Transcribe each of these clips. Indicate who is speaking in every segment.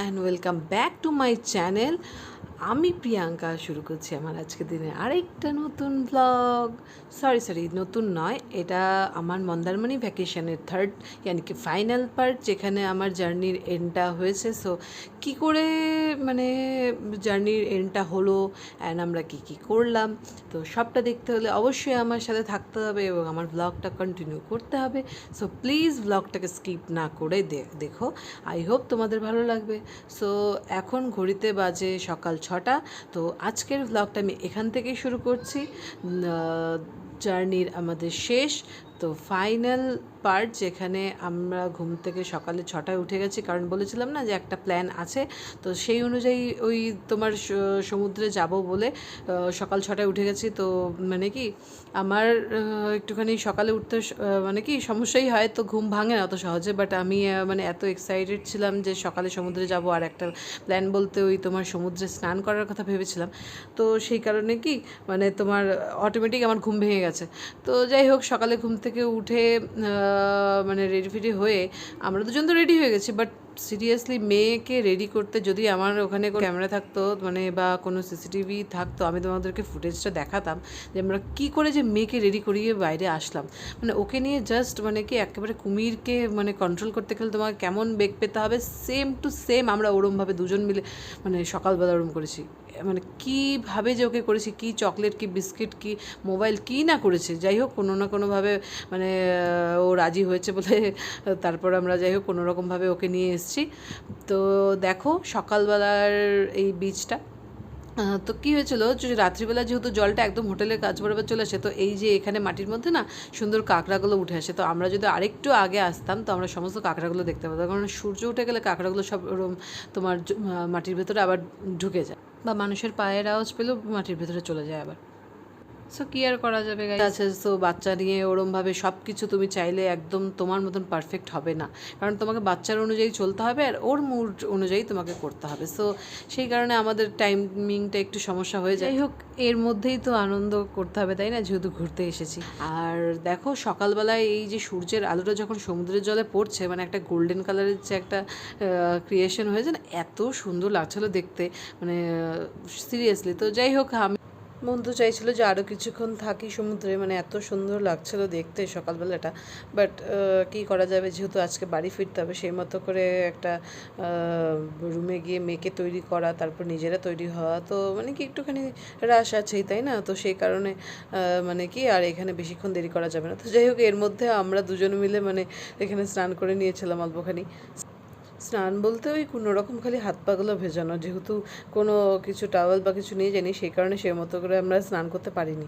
Speaker 1: And welcome back to my channel. আমি প্রিয়াঙ্কা শুরু করছি আমার আজকের দিনে আরেকটা নতুন ব্লগ। সরি নতুন নয়, এটা আমার মন্দারমণি ভ্যাকেশনের থার্ড ইয়ানি কি ফাইনাল পার্ট, যেখানে আমার জার্নির এন্ডটা হয়েছে। সো কী করে মানে জার্নির এন্ডটা হলো অ্যান্ড আমরা কী করলাম, তো সবটা দেখতে হলে অবশ্যই আমার সাথে থাকতে হবে এবং আমার ব্লগটা কন্টিনিউ করতে হবে। সো প্লিজ ব্লগটাকে স্কিপ না করে দেখো। আই হোপ তোমাদের ভালো লাগবে। সো এখন ঘড়িতে বাজে সকাল 6টা। তো আজকের ব্লগটা আমি এখান থেকেই শুরু করছি। জার্নির আমাদের শেষ, তো ফাইনাল পার্ট, যেখানে আমরা ঘুম থেকে সকালে 6টায় উঠে গেছি, কারণ বলেছিলাম না যে একটা প্ল্যান আছে। তো সেই অনুযায়ী ওই তোমার সমুদ্রে যাব বলে সকাল 6টায় উঠে গেছি। তো মানে কি আমার একটুখানি সকালে উঠতে মানে কি সমস্যাই হয়, তো ঘুম ভাঙে না অত সহজে। বাট আমি মানে এত এক্সাইটেড ছিলাম যে সকালে সমুদ্রে যাব, আর একটা প্ল্যান বলতে ওই তোমার সমুদ্রে স্নান করার কথা ভেবেছিলাম। তো সেই কারণে কি মানে তোমার অটোমেটিক আমার ঘুম ভেঙে গেছে। তো যাই হোক, সকালে ঘুম থেকে উঠে মানে রেডি ফেডি হয়ে আমরা দুজন তো রেডি হয়ে গেছি, বাট সিরিয়াসলি মেয়েকে রেডি করতে যদি আমার ওখানে ক্যামেরা থাকতো মানে বা কোনো সিসিটিভি থাকতো, আমি তোমাদেরকে ফুটেজটা দেখাতাম যে আমরা কী করে যে মেয়েকে রেডি করিয়ে বাইরে আসলাম। মানে ওকে নিয়ে জাস্ট মানে কি একেবারে কুমিরকে মানে কন্ট্রোল করতে গেলে তোমাকে কেমন বেগ পেতে হবে, সেম টু সেম আমরা ওরমভাবে দুজন মিলে মানে সকালবেলা ওরম করেছি। মানে কীভাবে যে ওকে করেছি, কী চকলেট, কী বিস্কিট, কী মোবাইল, কী না করেছি। যাই হোক কোনো না কোনোভাবে মানে ও রাজি হয়েছে বলে তারপর আমরা যাই হোক কোনোরকমভাবে ওকে নিয়ে এসেছি। তো দেখো সকালবেলার এই বীজটা। তো কী হয়েছিল যে রাত্রিবেলা যেহেতু জলটা একদম হোটেলের কাছ বরাবর চলে আসে, তো এই যে এখানে মাটির মধ্যে না সুন্দর কাঁকড়াগুলো উঠে আসে। তো আমরা যদি আরেকটু আগে আসতাম তো আমরা সমস্ত কাঁকড়াগুলো দেখতে পেতাম, কারণ সূর্য উঠে গেলে কাঁকড়াগুলো সব ওরম তোমার মাটির ভেতরে আবার ঢুকে যায়, বা মানুষের পায়ের আওয়াজ পেলেও মাটির ভেতরে চলে যায় আবার। সো কী আর করা যাবে গাইস, আছে। সো বাচ্চা নিয়ে ওরমভাবে সব কিছু তুমি চাইলে একদম তোমার মতন পারফেক্ট হবে না, কারণ তোমাকে বাচ্চার অনুযায়ী চলতে হবে আর ওর মুড অনুযায়ী তোমাকে করতে হবে। সো সেই কারণে আমাদের টাইমিংটা একটু সমস্যা হয়ে যায়। যাই হোক, এর মধ্যেই তো আনন্দ করতে হবে, তাই না, যেহেতু ঘুরতে এসেছি। আর দেখো সকালবেলায় এই যে সূর্যের আলোটা যখন সমুদ্রের জলে পড়ছে, মানে একটা গোল্ডেন কালারের যে একটা ক্রিয়েশন হয়েছে না, এত সুন্দর লাগছিলো দেখতে, মানে সিরিয়াসলি। তো যাই হোক, আমি মন তো চাইছিল যে আরও কিছুক্ষণ থাকি সমুদ্রে, মানে এত সুন্দর লাগছিল দেখতে সকালবেলাটা। বাট কী করা যাবে, যেহেতু আজকে বাড়ি ফিরতে হবে, সেই মতো করে একটা রুমে গিয়ে মেয়েকে তৈরি করা, তারপর নিজেরা তৈরি হওয়া, তো মানে কি একটুখানি রাশ আছেই, তাই না। তো সেই কারণে মানে কি আর এখানে বেশিক্ষণ দেরি করা যাবে না। তো যাই হোক, এর মধ্যে আমরা দুজন মিলে মানে এখানে স্নান করে নিয়েছিলাম অল্পখানি। স্নান বলতে ওই কোনো রকম খালি হাত পাগুলো ভেজানো, যেহেতু কোনো কিছু টাওয়েল বা কিছু নিয়ে যাইনি, সেই কারণে সেই মতো করে আমরা স্নান করতে পারিনি।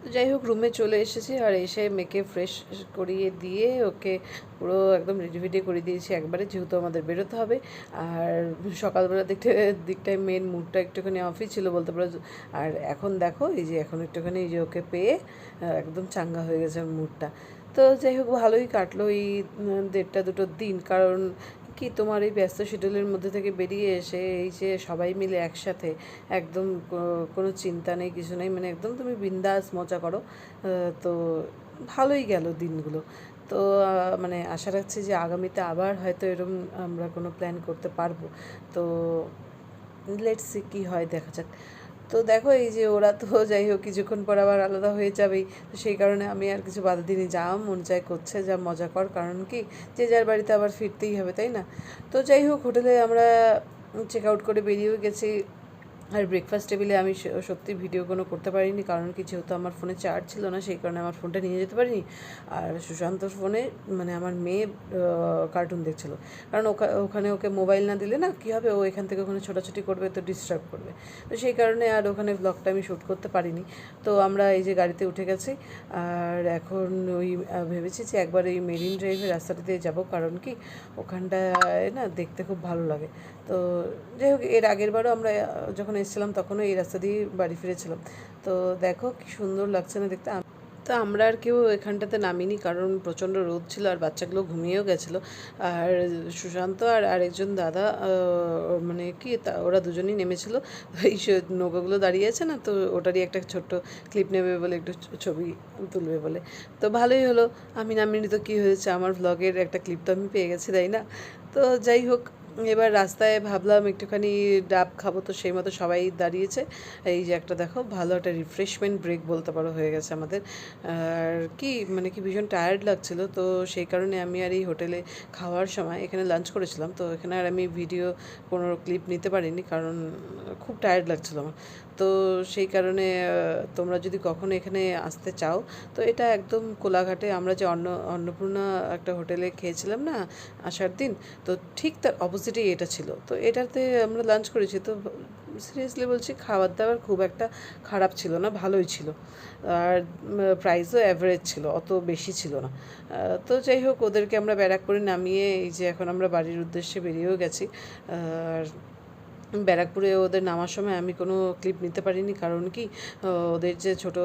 Speaker 1: তো যাই হোক, রুমে চলে এসেছি আর এসে মেয়েকে ফ্রেশ করিয়ে দিয়ে ওকে পুরো একদম রেডি করে দিয়েছি একবারে, যেহেতু আমাদের বেরোতে হবে। আর সকালবেলা দিকটায় মেন মুডটা একটুখানি অফই ছিল বলতে পারো। আর এখন দেখো এই যে এখন একটুখানি এই যে ওকে পেয়ে একদম চাঙ্গা হয়ে গেছে মুডটা। তো যাই হোক, ভালোই কাটলো এই 1.5-2 দিন, কারণ কি তোমার এই ব্যস্ত শিডিউলের মধ্যে থেকে বেরিয়ে এসে এই যে সবাই মিলে একসাথে একদম কোনো চিন্তা নেই, কিছু নেই, মানে একদম তুমি বিন্দাস মজা করো। তো ভালোই গেল দিনগুলো। তো মানে আশা রাখছি যে আগামীতে আবার হয়তো এরকম আমরা কোনো প্ল্যান করতে পারবো। তো লেটস সি কী হয়, দেখা যাক। তো দেখো এই যে ওরা তো যাই হোক কিছুক্ষণ পর আবার আলাদা হয়ে যাবেই, তো সেই কারণে আমি আর কিছু বাধা দিইনি, যা মন চায় করছে, যা মজা কর, কারণ কি যে যার বাড়িতে আবার ফিরতেই হবে, তাই না। তো যাই হোক, হোটেলে আমরা চেক আউট করে বেরিয়েও গেছি। আর ব্রেকফাস্ট টেবিলে আমি সত্যি ভিডিও কোনো করতে পারিনি, কারণ কি যেহেতু আমার ফোনে চার্জ ছিল না, সেই কারণে আমার ফোনটা নিয়ে যেতে পারিনি। আর সুশান্তর ফোনে মানে আমার মেয়ে কার্টুন দেখছিল, কারণ ওখানে ওকে মোবাইল না দিলে না কী হবে, ও এখান থেকে ওখানে ছোটাছুটি করবে, তো ডিস্টার্ব করবে। তো সেই কারণে আর ওখানে ব্লগটা আমি শ্যুট করতে পারিনি। তো আমরা এই যে গাড়িতে উঠে গেছি, আর এখন ওই ভেবেছি যে একবার এই মেরিন ড্রাইভের রাস্তাটা দিয়ে যাবো, কারণ কি ওখানটায় না দেখতে খুব ভালো লাগে। তো যাই হোক, এর আগের বারও আমরা যখন এসেছিলাম তখনও এই রাস্তা দিয়ে বাড়ি ফিরেছিলাম। তো দেখো কি সুন্দর লাগছে না দেখতে। তো আমরা আর কেউ এখানটাতে নামিনি, কারণ প্রচণ্ড রোদ ছিল আর বাচ্চাগুলো ঘুমিয়েও গেছিলো। আর সুশান্ত আর আরেকজন দাদা মানে কি ওরা দুজনেই নেমেছিল, এই নৌকাগুলো দাঁড়িয়ে আছে না, তো ওটারই একটা ছোট্ট ক্লিপ নেবে বলে, একটু ছবি তুলবে বলে। তো ভালোই হলো, আমি নামিনি তো কী হয়েছে, আমার ভ্লগের একটা ক্লিপ তো আমি পেয়ে গেছি, তাই না। তো যাই হোক, এবার রাস্তায় ভাবলাম একটুখানি ডাব খাবো, তো সেই মতো সবাই দাঁড়িয়েছে। এই যে একটা দেখো ভালো একটা রিফ্রেশমেন্ট ব্রেক বলতে পারো হয়ে গেছে আমাদের। আর কি মানে কি ভীষণ টায়ার্ড লাগছিল, তো সেই কারণে আমি আর এই হোটেলে খাওয়ার সময় এখানে লাঞ্চ করেছিলাম, তো এখানে আর আমি ভিডিও কোনো ক্লিপ নিতে পারিনি, কারণ খুব টায়ার্ড লাগছিল আমার। তো সেই কারণে তোমরা যদি কখনো এখানে আসতে চাও, তো এটা একদম কোলাঘাটে আমরা যে অন্নপূর্ণা একটা হোটেলে খেয়েছিলাম না আসার দিন, তো ঠিক তার অপোজিটেই এটা ছিল। তো এটাতে আমরা লাঞ্চ করেছি, তো সিরিয়াসলি বলছি খাবার দাবার খুব একটা খারাপ ছিল না, ভালোই ছিল। আর প্রাইসও অ্যাভারেজ ছিল, অত বেশি ছিল না। তো যাই হোক, ওদেরকে আমরা ব্যারাক করে নামিয়ে এই যে এখন আমরা বাড়ির উদ্দেশ্যে বেরিয়েও গেছি। আর ব্যারাকপুরে ওদের নামার সময় আমি কোনো ক্লিপ নিতে পারিনি, কারণ কি ওদের যে ছোটো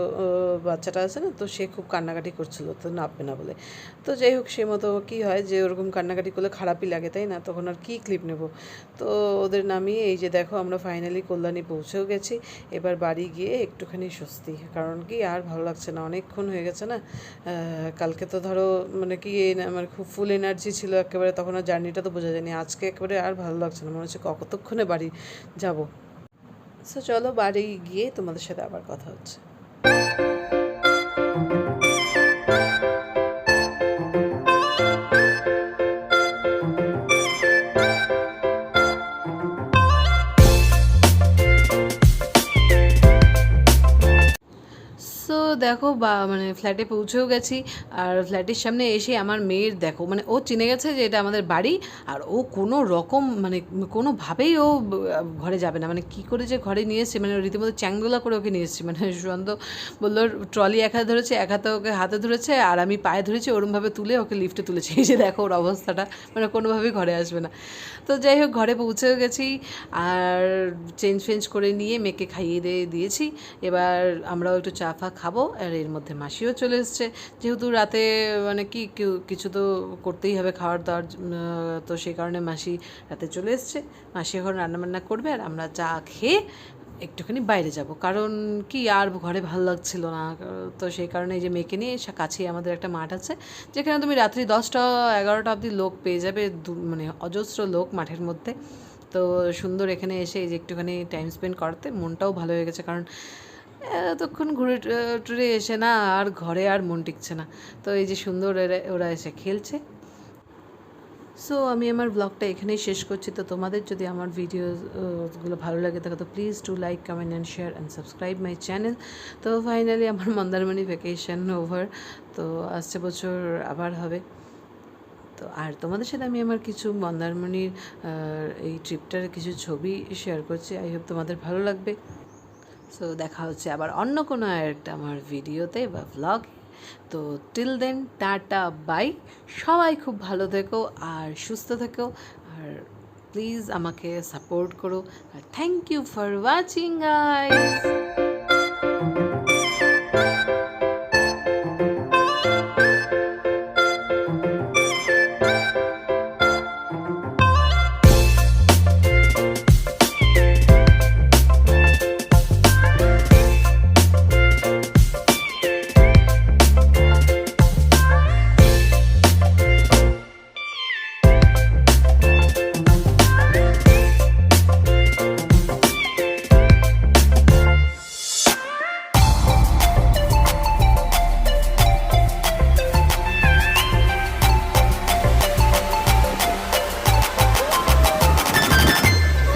Speaker 1: বাচ্চাটা আছে না, তো সে খুব কান্নাকাটি করছিল, তো নামবে না বলে। তো যাই হোক, সে মতো কী হয় যে ওরকম কান্নাকাটি করলে খারাপই লাগে, তাই না? তখন আর কী ক্লিপ নেব। তো ওদের নামিয়ে এই যে দেখো আমরা ফাইনালি কল্যাণী পৌঁছেও গেছি। এবার বাড়ি গিয়ে একটুখানি স্বস্তি, কারণ কি আর ভালো লাগছে না, অনেকক্ষণ হয়ে গেছে না। কালকে তো ধরো মানে কি আমার খুব ফুল এনার্জি ছিল একেবারে, তখন আর জার্নিটা তো বোঝা যায়নি। আজকে একেবারে আর ভালো লাগছে না, মনে হচ্ছে কতক্ষণে বাড়ি যাব। সো চলো বাড়ি গিয়ে তোমাদের সাথে আবার কথা হচ্ছে। সো দেখো মানে ফ্ল্যাটে পৌঁছেও গেছি। আর ফ্ল্যাটের সামনে এসে আমার মেয়ের দেখো মানে ও চিনে গেছে যে এটা আমাদের বাড়ি। আর ও কোনো রকম মানে কোনোভাবেই ও ঘরে যাবে না, মানে কী করে যে ঘরে নিয়ে এসছে, মানে রীতিমতো চ্যাংদোলা করে ওকে নিয়ে এসেছি। মানে সুশান্ত বললো ট্রলি এক হাতে ধরেছে, এক হাতে ওকে হাতে ধরেছে, আর আমি পায়ে ধরেছি, ওরমভাবে তুলে ওকে লিফটে তুলেছি। এই যে দেখো ওর অবস্থাটা, মানে কোনোভাবেই ঘরে আসবে না। তো যাই হোক, ঘরে পৌঁছেও গেছি। আর চেঞ্জ ফেঞ্জ করে নিয়ে মেয়েকে খাইয়ে দিয়েছি। এবার আমরাও একটু চা ফা খাবো। আর এর মধ্যে মাসিও চলে এসছে, যেহেতু রাতে মানে কি কিছু তো করতেই হবে খাওয়ার দাওয়ার, তো সেই কারণে মাসি রাতে চলে এসছে। মাসি এখন রান্নাবান্না করবে, আর আমরা চা খেয়ে একটুখানি বাইরে যাব, কারণ কি আর ঘরে ভালো লাগছিল না। তো সেই কারণে এই যে মেয়েকে নিয়ে কাছেই আমাদের একটা মাঠ আছে, যেখানে তুমি রাত্রি 10টা 11টা অবধি লোক পেয়ে যাবে, মানে অজস্র লোক মাঠের মধ্যে। তো সুন্দর এখানে এসে এই যে একটুখানি টাইম স্পেন্ড করতে মনটাও ভালো হয়ে গেছে, কারণ এতক্ষণ ঘুরে টুরে এসে না আর ঘরে আর মন টিকছে না। তো এই যে সুন্দর ওরা এসে খেলছে। সো আমি আমার ব্লগটা এখানেই শেষ করছি। তো তোমাদের যদি আমার ভিডিওগুলো ভালো লাগে থাকে, তো please do like, comment and share and subscribe my channel. তো ফাইনালি আমার মন্দারমণি ভ্যাকেশন ওভার, তো আসছে বছর আবার হবে। তো আর তোমাদের সাথে আমি আমার কিছু মন্দারমণির এই ট্রিপটার কিছু ছবি শেয়ার করছি, আই হোপ তোমাদের ভালো লাগবে। সো দেখা হচ্ছে আবার অন্য কোনো একটা আমার ভিডিওতে বা ভ্লগ। তো টিল দেন টাটা বাই। সবাই খুব ভালো থেকো আর সুস্থ থেকো, আর প্লিজ আমাকে সাপোর্ট করো। আর thank you for watching guys.